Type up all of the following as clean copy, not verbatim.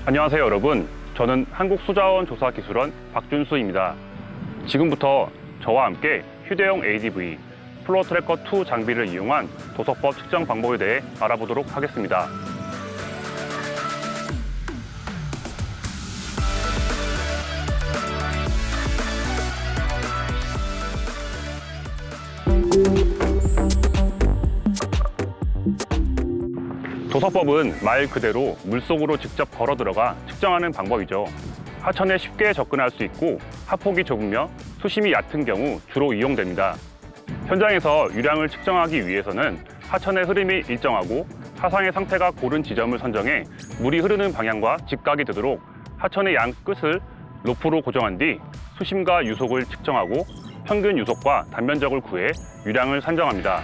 안녕하세요 여러분, 저는 한국수자원조사기술원 박준수입니다. 지금부터 저와 함께 휴대용 ADV 플로어트래커2 장비를 이용한 도서법 측정 방법에 대해 알아보도록 하겠습니다. 도서법은 말 그대로 물속으로 직접 걸어 들어가 측정하는 방법이죠. 하천에 쉽게 접근할 수 있고 하폭이 좁으며 수심이 얕은 경우 주로 이용됩니다. 현장에서 유량을 측정하기 위해서는 하천의 흐름이 일정하고 하상의 상태가 고른 지점을 선정해 물이 흐르는 방향과 직각이 되도록 하천의 양 끝을 로프로 고정한 뒤 수심과 유속을 측정하고 평균 유속과 단면적을 구해 유량을 산정합니다.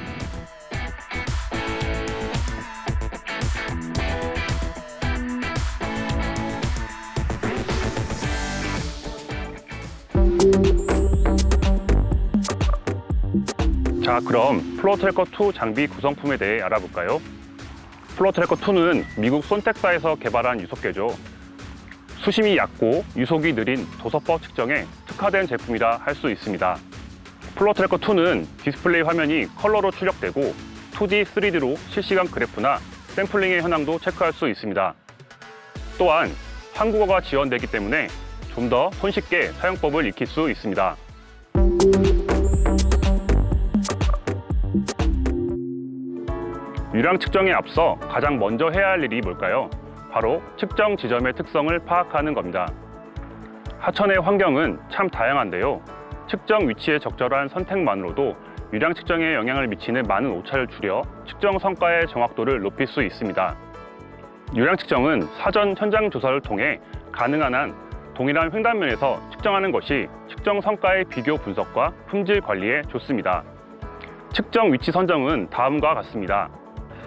자, 그럼 플로어트래커2 장비 구성품에 대해 알아볼까요? 플로어트래커2는 미국 손텍사에서 개발한 유속계죠. 수심이 얕고 유속이 느린 도서법 측정에 특화된 제품이라 할 수 있습니다. 플로어트래커2는 디스플레이 화면이 컬러로 출력되고 2D, 3D로 실시간 그래프나 샘플링의 현황도 체크할 수 있습니다. 또한 한국어가 지원되기 때문에 좀 더 손쉽게 사용법을 익힐 수 있습니다. 유량 측정에 앞서 가장 먼저 해야 할 일이 뭘까요? 바로 측정 지점의 특성을 파악하는 겁니다. 하천의 환경은 참 다양한데요. 측정 위치의 적절한 선택만으로도 유량 측정에 영향을 미치는 많은 오차를 줄여 측정 성과의 정확도를 높일 수 있습니다. 유량 측정은 사전 현장 조사를 통해 가능한 한 동일한 횡단면에서 측정하는 것이 측정 성과의 비교 분석과 품질 관리에 좋습니다. 측정 위치 선정은 다음과 같습니다.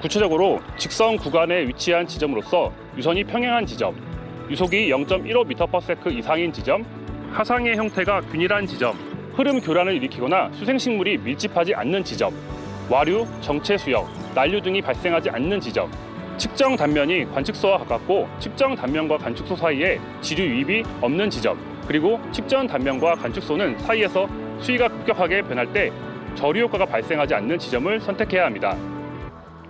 구체적으로 직선 구간에 위치한 지점으로서 유선이 평행한 지점, 유속이 0.15m/s 이상인 지점, 하상의 형태가 균일한 지점, 흐름 교란을 일으키거나 수생식물이 밀집하지 않는 지점, 와류, 정체 수역, 난류 등이 발생하지 않는 지점, 측정 단면이 관측소와 가깝고 측정 단면과 관측소 사이에 지류 유입이 없는 지점, 그리고 측정 단면과 관측소는 사이에서 수위가 급격하게 변할 때 저류 효과가 발생하지 않는 지점을 선택해야 합니다.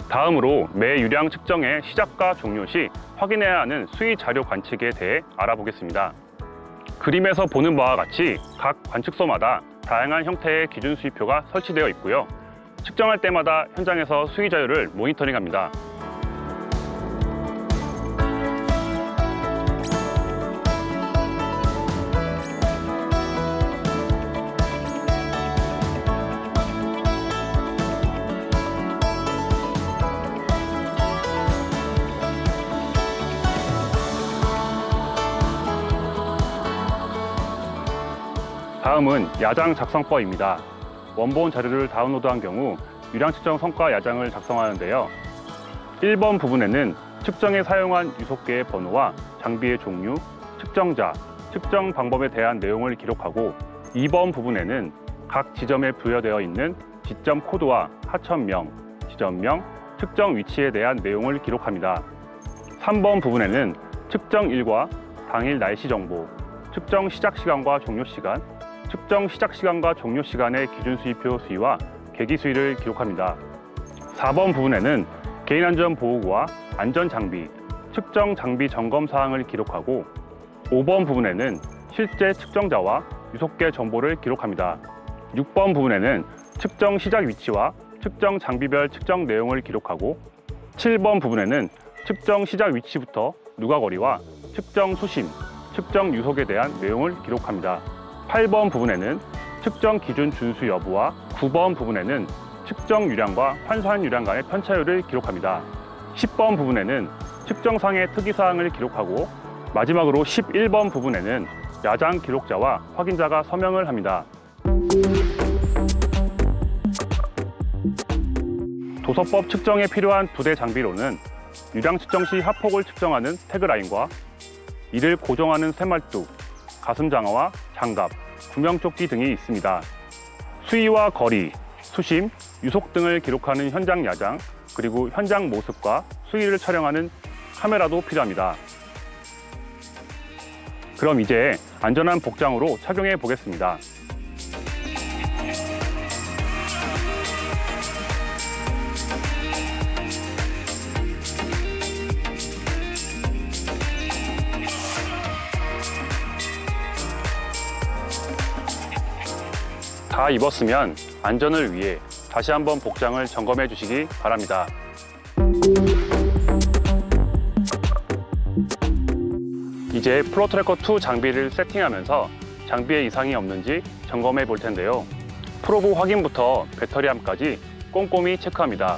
다음으로 매 유량 측정의 시작과 종료 시 확인해야 하는 수위 자료 관측에 대해 알아보겠습니다. 그림에서 보는 바와 같이 각 관측소마다 다양한 형태의 기준 수위표가 설치되어 있고요. 측정할 때마다 현장에서 수위 자료를 모니터링합니다. 다음은 야장 작성법입니다. 원본 자료를 다운로드한 경우 유량 측정 성과 야장을 작성하는데요. 1번 부분에는 측정에 사용한 유속계의 번호와 장비의 종류, 측정자, 측정 방법에 대한 내용을 기록하고 2번 부분에는 각 지점에 부여되어 있는 지점 코드와 하천명, 지점명, 측정 위치에 대한 내용을 기록합니다. 3번 부분에는 측정일과 당일 날씨 정보, 측정 시작 시간과 종료 시간, 측정 시작 시간과 종료 시간의 기준 수위표 수위와 계기 수위를 기록합니다. 4번 부분에는 개인안전보호구와 안전장비, 측정 장비 점검 사항을 기록하고 5번 부분에는 실제 측정자와 유속계 정보를 기록합니다. 6번 부분에는 측정 시작 위치와 측정 장비별 측정 내용을 기록하고 7번 부분에는 측정 시작 위치부터 누가거리와 측정 수심, 측정 유속에 대한 내용을 기록합니다. 8번 부분에는 측정 기준 준수 여부와 9번 부분에는 측정 유량과 환산 유량 간의 편차율을 기록합니다. 10번 부분에는 측정상의 특이사항을 기록하고 마지막으로 11번 부분에는 야장 기록자와 확인자가 서명을 합니다. 도서법 측정에 필요한 부대 장비로는 유량 측정 시 하폭을 측정하는 태그라인과 이를 고정하는 쇠말뚝, 가슴 장화와 장갑, 구명조끼 등이 있습니다. 수위와 거리, 수심, 유속 등을 기록하는 현장 야장, 그리고 현장 모습과 수위를 촬영하는 카메라도 필요합니다. 그럼 이제 안전한 복장으로 착용해 보겠습니다. 다 입었으면 안전을 위해 다시 한번 복장을 점검해 주시기 바랍니다. 이제 프로트래커2 장비를 세팅하면서 장비에 이상이 없는지 점검해 볼 텐데요. 프로브 확인부터 배터리함까지 꼼꼼히 체크합니다.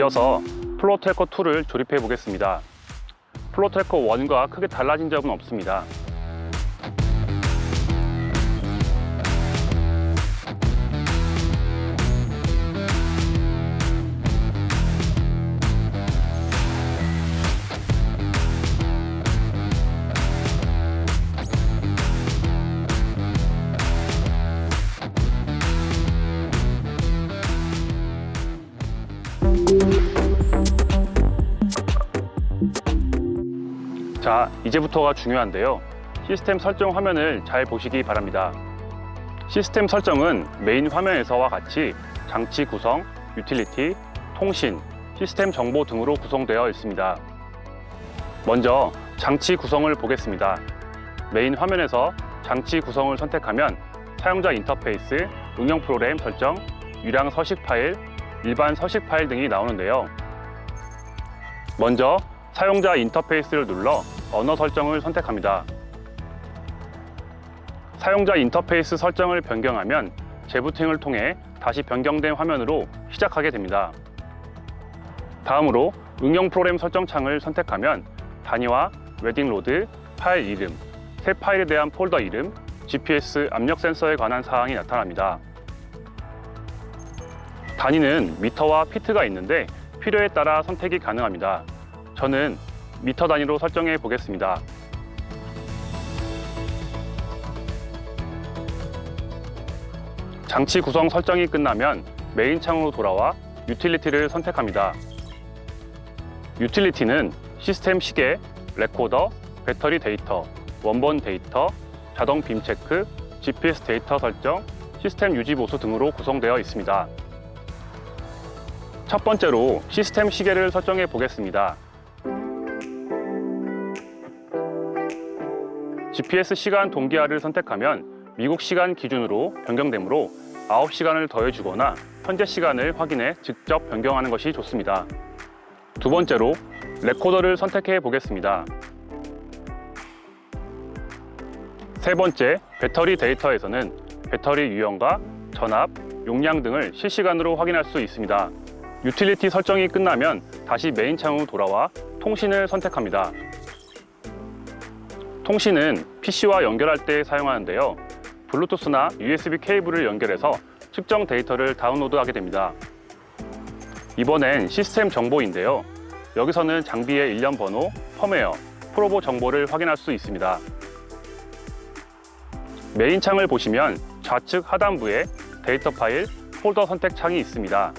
이어서 플로트래커2를 조립해 보겠습니다. 플로트래커1과 크게 달라진 점은 없습니다. 자, 이제부터가 중요한데요. 시스템 설정 화면을 잘 보시기 바랍니다. 시스템 설정은 메인 화면에서와 같이 장치 구성, 유틸리티, 통신, 시스템 정보 등으로 구성되어 있습니다. 먼저 장치 구성을 보겠습니다. 메인 화면에서 장치 구성을 선택하면 사용자 인터페이스, 응용 프로그램 설정, 유량 서식 파일, 일반 서식 파일 등이 나오는데요. 먼저 사용자 인터페이스를 눌러 언어 설정을 선택합니다. 사용자 인터페이스 설정을 변경하면 재부팅을 통해 다시 변경된 화면으로 시작하게 됩니다. 다음으로 응용 프로그램 설정 창을 선택하면 단위와 웨딩 로드, 파일 이름, 새 파일에 대한 폴더 이름, GPS 압력 센서에 관한 사항이 나타납니다. 단위는 미터와 피트가 있는데 필요에 따라 선택이 가능합니다. 저는 미터 단위로 설정해 보겠습니다. 장치 구성 설정이 끝나면 메인 창으로 돌아와 유틸리티를 선택합니다. 유틸리티는 시스템 시계, 레코더, 배터리 데이터, 원본 데이터, 자동 빔 체크, GPS 데이터 설정, 시스템 유지 보수 등으로 구성되어 있습니다. 첫 번째로 시스템 시계를 설정해 보겠습니다. GPS 시간 동기화를 선택하면 미국 시간 기준으로 변경되므로 9시간을 더해주거나 현재 시간을 확인해 직접 변경하는 것이 좋습니다. 두 번째로 레코더를 선택해 보겠습니다. 세 번째, 배터리 데이터에서는 배터리 유형과 전압, 용량 등을 실시간으로 확인할 수 있습니다. 유틸리티 설정이 끝나면 다시 메인 창으로 돌아와 통신을 선택합니다. 통신은 PC와 연결할 때 사용하는데요. 블루투스나 USB 케이블을 연결해서 측정 데이터를 다운로드하게 됩니다. 이번엔 시스템 정보인데요. 여기서는 장비의 일련 번호, 펌웨어, 프로보 정보를 확인할 수 있습니다. 메인 창을 보시면 좌측 하단부에 데이터 파일, 폴더 선택 창이 있습니다.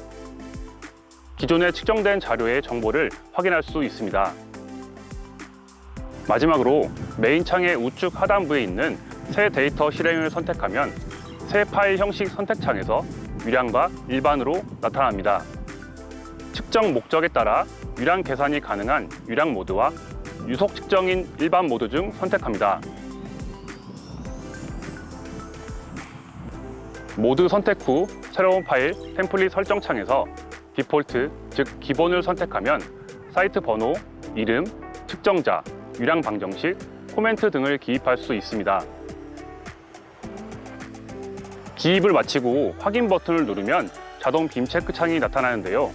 기존에 측정된 자료의 정보를 확인할 수 있습니다. 마지막으로 메인 창의 우측 하단부에 있는 새 데이터 실행을 선택하면 새 파일 형식 선택 창에서 유량과 일반으로 나타납니다. 측정 목적에 따라 유량 계산이 가능한 유량 모드와 유속 측정인 일반 모드 중 선택합니다. 모드 선택 후 새로운 파일 템플릿 설정 창에서 디폴트, 즉 기본을 선택하면 사이트 번호, 이름, 측정자, 유량 방정식, 코멘트 등을 기입할 수 있습니다. 기입을 마치고 확인 버튼을 누르면 자동 빔 체크 창이 나타나는데요.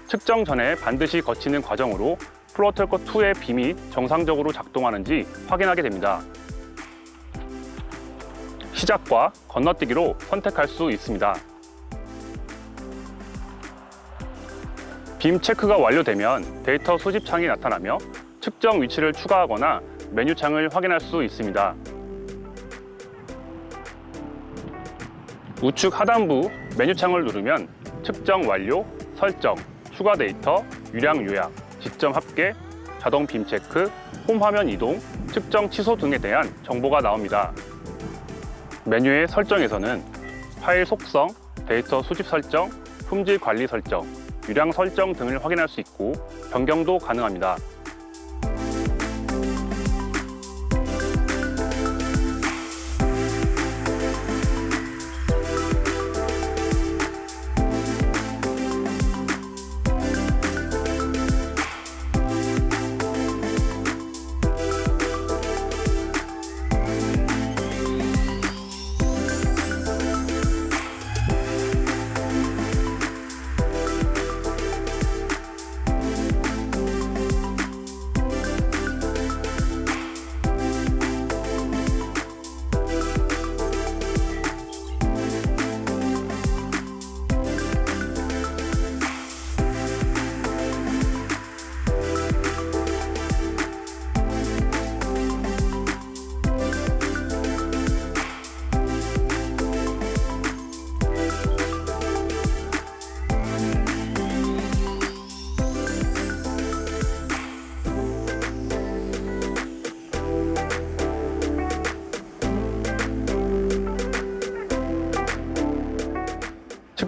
측정 전에 반드시 거치는 과정으로 플로어트래커2의 빔이 정상적으로 작동하는지 확인하게 됩니다. 시작과 건너뛰기로 선택할 수 있습니다. 빔 체크가 완료되면 데이터 수집 창이 나타나며 측정 위치를 추가하거나 메뉴 창을 확인할 수 있습니다. 우측 하단부 메뉴 창을 누르면 측정 완료, 설정, 추가 데이터, 유량 요약, 지점 합계, 자동 빔 체크, 홈 화면 이동, 측정 취소 등에 대한 정보가 나옵니다. 메뉴의 설정에서는 파일 속성, 데이터 수집 설정, 품질 관리 설정, 유량 설정 등을 확인할 수 있고 변경도 가능합니다.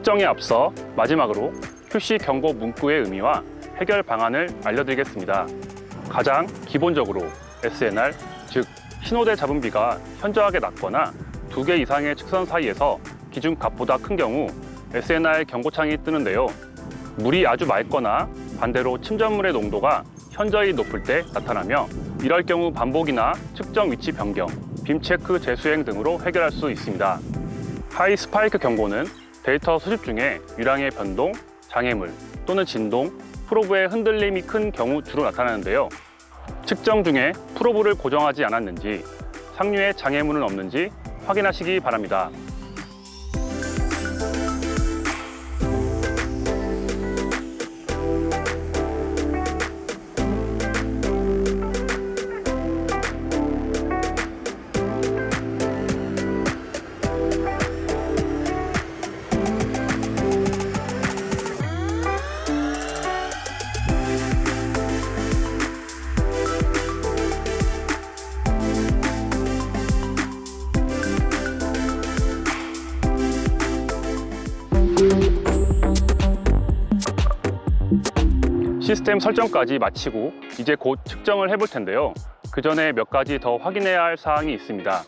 측정에 앞서 마지막으로 QC 경고 문구의 의미와 해결 방안을 알려드리겠습니다. 가장 기본적으로 SNR, 즉 신호대 잡음비가 현저하게 낮거나 2개 이상의 측선 사이에서 기준 값보다 큰 경우 SNR 경고창이 뜨는데요. 물이 아주 맑거나 반대로 침전물의 농도가 현저히 높을 때 나타나며 이럴 경우 반복이나 측정 위치 변경, 빔 체크 재수행 등으로 해결할 수 있습니다. 하이 스파이크 경고는 데이터 수집 중에 유량의 변동, 장애물 또는 진동, 프로브의 흔들림이 큰 경우 주로 나타나는데요. 측정 중에 프로브를 고정하지 않았는지, 상류에 장애물은 없는지 확인하시기 바랍니다. 시스템 설정까지 마치고 이제 곧 측정을 해볼 텐데요. 그 전에 몇 가지 더 확인해야 할 사항이 있습니다.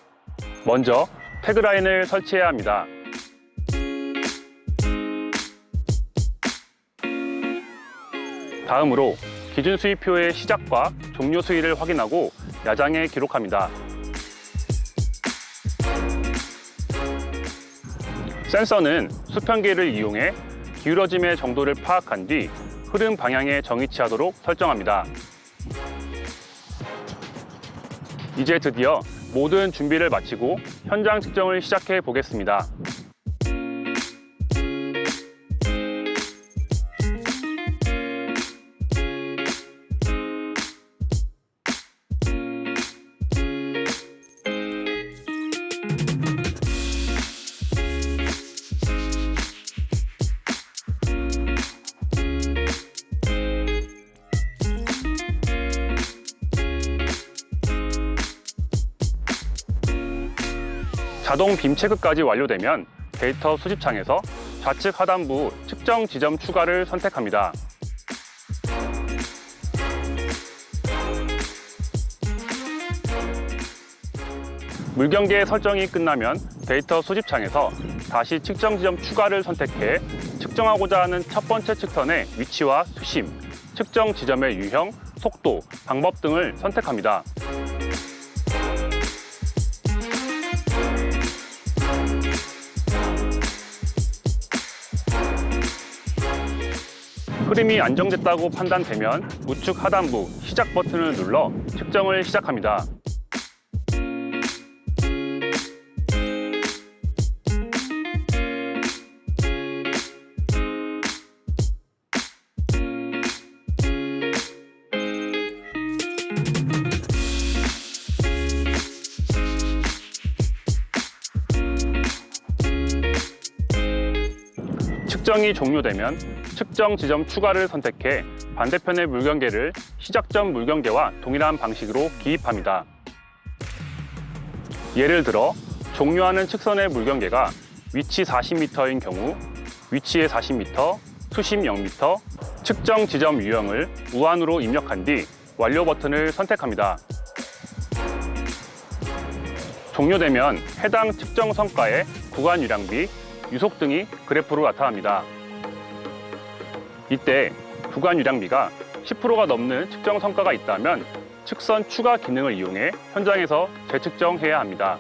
먼저 태그라인을 설치해야 합니다. 다음으로 기준 수위표의 시작과 종료 수위를 확인하고 야장에 기록합니다. 센서는 수평계를 이용해 기울어짐의 정도를 파악한 뒤 흐름 방향에 정위치하도록 설정합니다. 이제 드디어 모든 준비를 마치고 현장 측정을 시작해 보겠습니다. 자동 빔 체크까지 완료되면 데이터 수집창에서 좌측 하단부 측정 지점 추가를 선택합니다. 물경계 설정이 끝나면 데이터 수집창에서 다시 측정 지점 추가를 선택해 측정하고자 하는 첫 번째 측선의 위치와 수심, 측정 지점의 유형, 속도, 방법 등을 선택합니다. 흐름이 안정됐다고 판단되면 우측 하단부 시작 버튼을 눌러 측정을 시작합니다. 측정이 종료되면 측정 지점 추가를 선택해 반대편의 물경계를 시작점 물경계와 동일한 방식으로 기입합니다. 예를 들어 종료하는 측선의 물경계가 위치 40m인 경우 위치에 40m, 수심 0m, 측정 지점 유형을 우한으로 입력한 뒤 완료 버튼을 선택합니다. 종료되면 해당 측정 성과의 구간 유량비, 유속 등이 그래프로 나타납니다. 이때 구간 유량비가 10%가 넘는 측정 성과가 있다면 측선 추가 기능을 이용해 현장에서 재측정해야 합니다.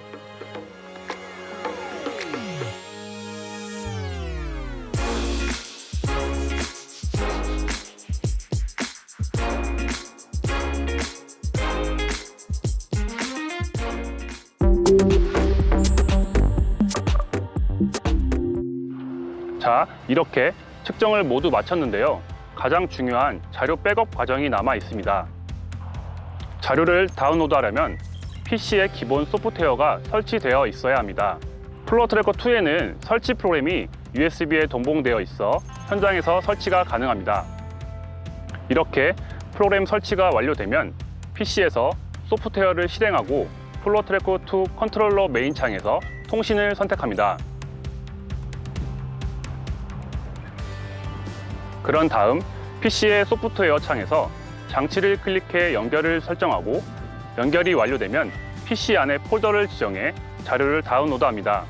자, 이렇게 측정을 모두 마쳤는데요. 가장 중요한 자료 백업 과정이 남아 있습니다. 자료를 다운로드하려면 PC에 기본 소프트웨어가 설치되어 있어야 합니다. 플로어트래커 2에는 설치 프로그램이 USB에 동봉되어 있어 현장에서 설치가 가능합니다. 이렇게 프로그램 설치가 완료되면 PC에서 소프트웨어를 실행하고 플로어트래커 2 컨트롤러 메인 창에서 통신을 선택합니다. 그런 다음 PC의 소프트웨어 창에서 장치를 클릭해 연결을 설정하고 연결이 완료되면 PC 안에 폴더를 지정해 자료를 다운로드합니다.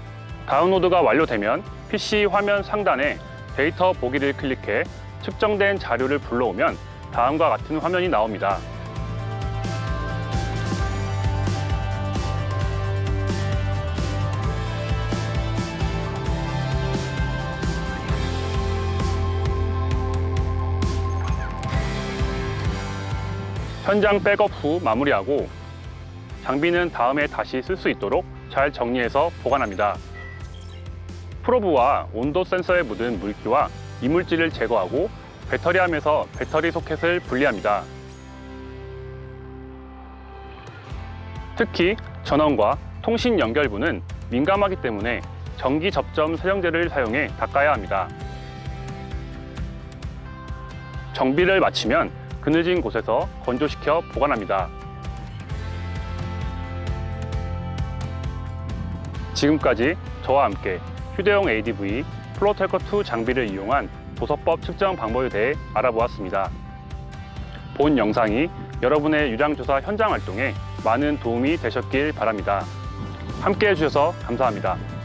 다운로드가 완료되면 PC 화면 상단에 데이터 보기를 클릭해 측정된 자료를 불러오면 다음과 같은 화면이 나옵니다. 현장 백업 후 마무리하고 장비는 다음에 다시 쓸 수 있도록 잘 정리해서 보관합니다. 프로브와 온도 센서에 묻은 물기와 이물질을 제거하고 배터리함에서 배터리 소켓을 분리합니다. 특히 전원과 통신 연결부는 민감하기 때문에 전기 접점 세정제를 사용해 닦아야 합니다. 정비를 마치면 그늘진 곳에서 건조시켜 보관합니다. 지금까지 저와 함께 휴대용 ADV 플로어트래커 2 장비를 이용한 도서법 측정 방법에 대해 알아보았습니다. 본 영상이 여러분의 유량조사 현장 활동에 많은 도움이 되셨길 바랍니다. 함께 해주셔서 감사합니다.